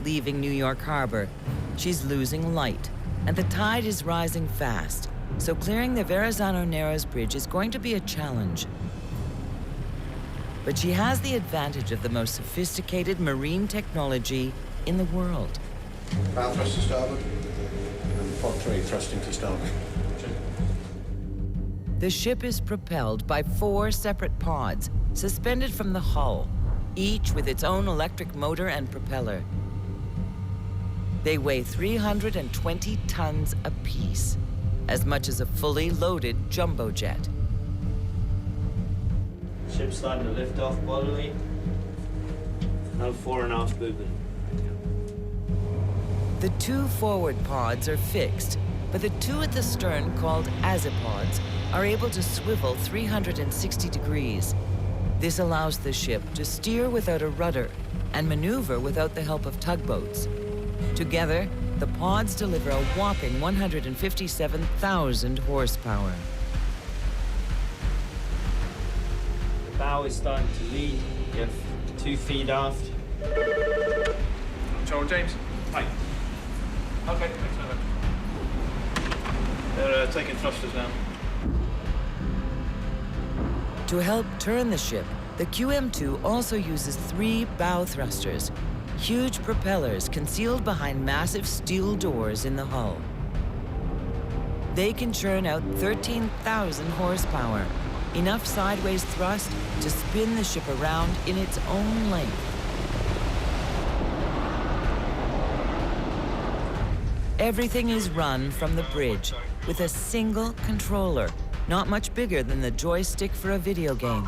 leaving New York Harbor. She's losing light, and the tide is rising fast, so clearing the Verrazano Narrows Bridge is going to be a challenge. But she has the advantage of the most sophisticated marine technology in the world. Bow thrust to starboard, and pod tray thrusting to starboard. The ship is propelled by 4 separate pods suspended from the hull, each with its own electric motor and propeller. They weigh 320 tons apiece, as much as a fully loaded jumbo jet. Ship's starting to lift off bodily. Now fore and aft movement. The 2 forward pods are fixed, but the 2 at the stern, called azipods, are able to swivel 360 degrees. This allows the ship to steer without a rudder and maneuver without the help of tugboats. Together, the pods deliver a whopping 157,000 horsepower. The bow is starting to lead. You have 2 feet aft. Joel James. Hi. Okay, thanks very much. They're taking thrusters now. To help turn the ship, the QM2 also uses 3 bow thrusters, huge propellers concealed behind massive steel doors in the hull. They can churn out 13,000 horsepower, enough sideways thrust to spin the ship around in its own length. Everything is run from the bridge with a single controller, not much bigger than the joystick for a video game.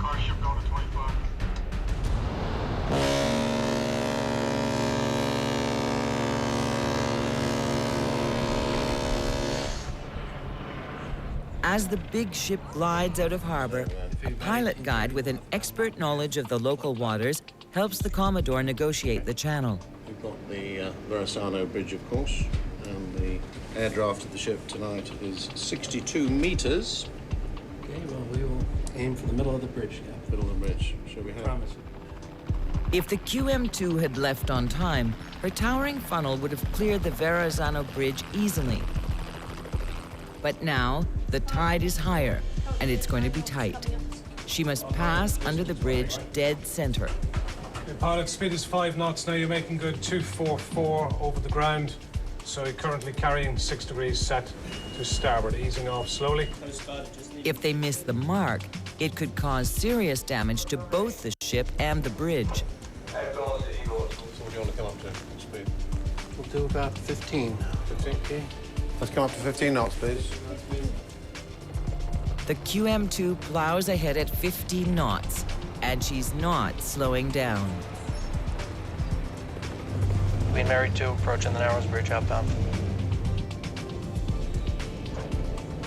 As the big ship glides out of harbor, a pilot guide with an expert knowledge of the local waters helps the Commodore negotiate the channel. We've got the Verrazano Bridge, of course, and the air draft of the ship tonight is 62 meters. Okay, well, we will aim for the middle of the bridge, Captain. Middle of the bridge, shall we have? Promise. If the QM2 had left on time, her towering funnel would have cleared the Verrazano Bridge easily. But now, the tide is higher, and it's going to be tight. She must pass under the bridge dead center. Your pilot speed is 5 knots now. You're making good 244 over the ground. So you're currently carrying 6 degrees set to starboard, easing off slowly. If they miss the mark, it could cause serious damage to both the ship and the bridge. So what do you want to come up to? Speed? We'll do about 15. 15? Okay. Let's come up to 15 knots, please. The QM2 plows ahead at 50 knots, and she's not slowing down. Queen Mary 2 approaching the Narrows Bridge outbound.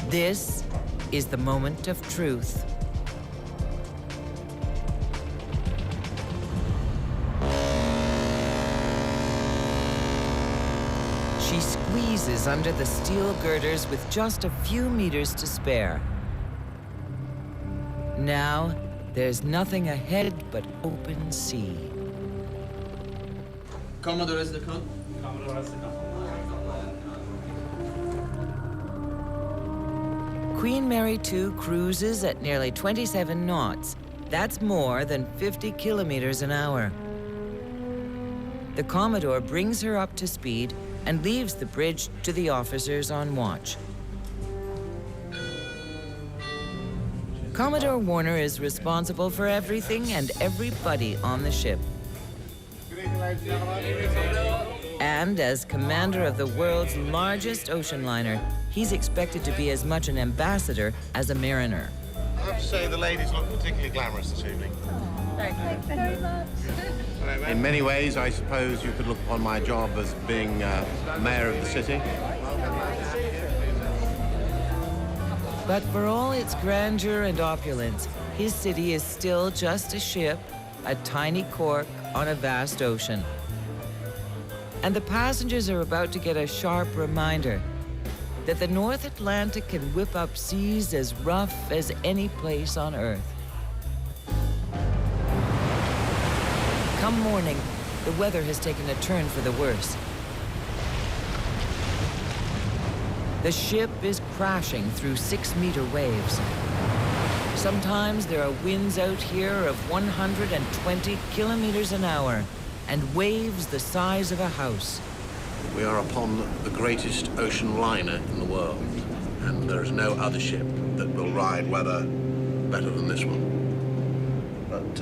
This is the moment of truth. She squeezes under the steel girders with just a few meters to spare. Now, there's nothing ahead but open sea. Commodore is the con. Queen Mary 2 cruises at nearly 27 knots. That's more than 50 kilometers an hour. The Commodore brings her up to speed and leaves the bridge to the officers on watch. Commodore Warner is responsible for everything and everybody on the ship. And as commander of the world's largest ocean liner, he's expected to be as much an ambassador as a mariner. I have to say the ladies look particularly glamorous this evening. Thank you very much. In many ways, I suppose you could look upon my job as being mayor of the city. But for all its grandeur and opulence, his city is still just a ship, a tiny cork on a vast ocean. And the passengers are about to get a sharp reminder that the North Atlantic can whip up seas as rough as any place on Earth. Come morning, the weather has taken a turn for the worse. The ship is crashing through 6-meter waves. Sometimes there are winds out here of 120 kilometers an hour and waves the size of a house. We are upon the greatest ocean liner in the world, and there is no other ship that will ride weather better than this one. But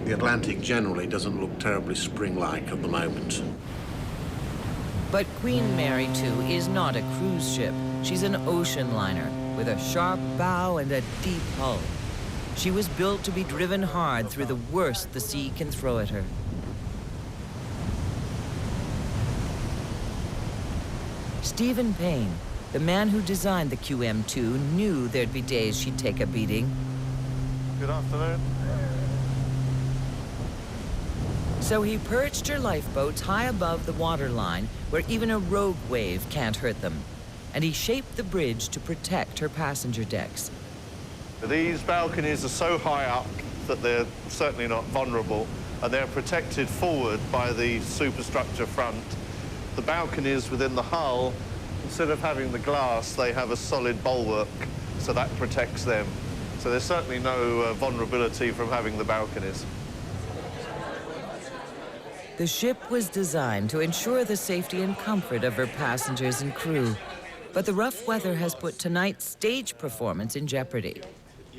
the Atlantic generally doesn't look terribly spring-like at the moment. But Queen Mary 2 is not a cruise ship. She's an ocean liner with a sharp bow and a deep hull. She was built to be driven hard through the worst the sea can throw at her. Stephen Payne, the man who designed the QM2, knew there'd be days she'd take a beating. Good afternoon. So he perched her lifeboats high above the waterline, where even a rogue wave can't hurt them. And he shaped the bridge to protect her passenger decks. These balconies are so high up that they're certainly not vulnerable, and they're protected forward by the superstructure front. The balconies within the hull, instead of having the glass, they have a solid bulwark, so that protects them. So there's certainly no vulnerability from having the balconies. The ship was designed to ensure the safety and comfort of her passengers and crew. But the rough weather has put tonight's stage performance in jeopardy.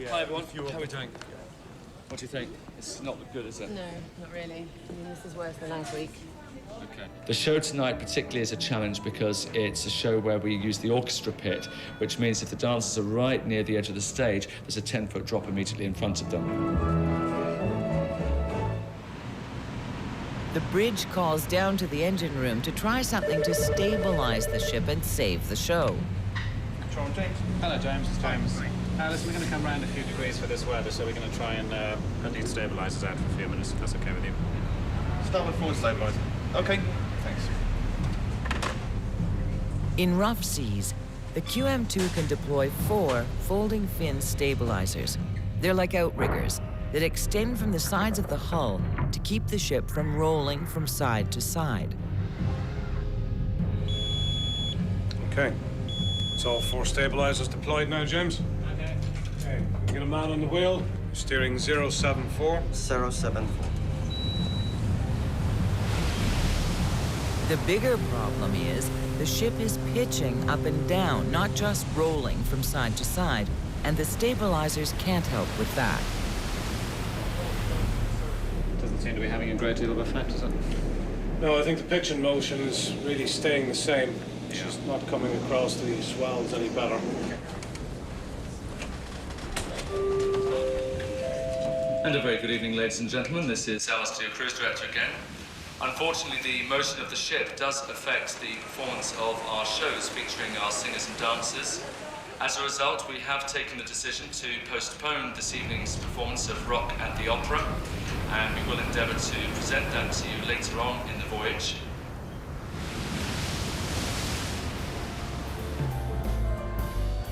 Hi everyone, how are we doing? What do you think? It's not good, is it? No, not really. I mean, this is worse than last week. Okay. The show tonight particularly is a challenge because it's a show where we use the orchestra pit, which means if the dancers are right near the edge of the stage, there's a 10-foot drop immediately in front of them. The bridge calls down to the engine room to try something to stabilize the ship and save the show. James. Hello, James. It's James. Listen, we're going to come round a few degrees for this weather, so we're going to try and at least stabilise us out for a few minutes, if that's okay with you. Start with forward stabiliser. Okay. Thanks. In rough seas, the QM2 can deploy 4 folding fin stabilizers. They're like outriggers that extend from the sides of the hull to keep the ship from rolling from side to side. Okay. It's all 4 stabilizers deployed now, James. Okay. Get a man on the wheel. Steering 074. 074. The bigger problem is the ship is pitching up and down, not just rolling from side to side, and the stabilizers can't help with that. Doesn't seem to be having a great deal of effect, does it? No, I think the pitch and motion is really staying the same. She's not coming across the swells any better. And a very good evening, ladies and gentlemen. This is Alistair, your cruise director again. Unfortunately, the motion of the ship does affect the performance of our shows featuring our singers and dancers. As a result, we have taken the decision to postpone this evening's performance of Rock at the Opera, and we will endeavour to present that to you later on in the voyage.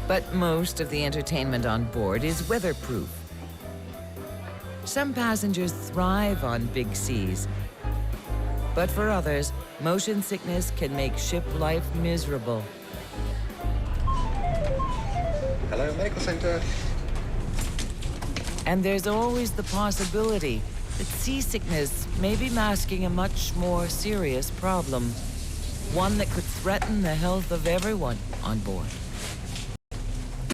But most of the entertainment on board is weatherproof. Some passengers thrive on big seas, but for others, motion sickness can make ship life miserable. Hello, Medical Centre. And there's always the possibility that seasickness may be masking a much more serious problem, one that could threaten the health of everyone on board.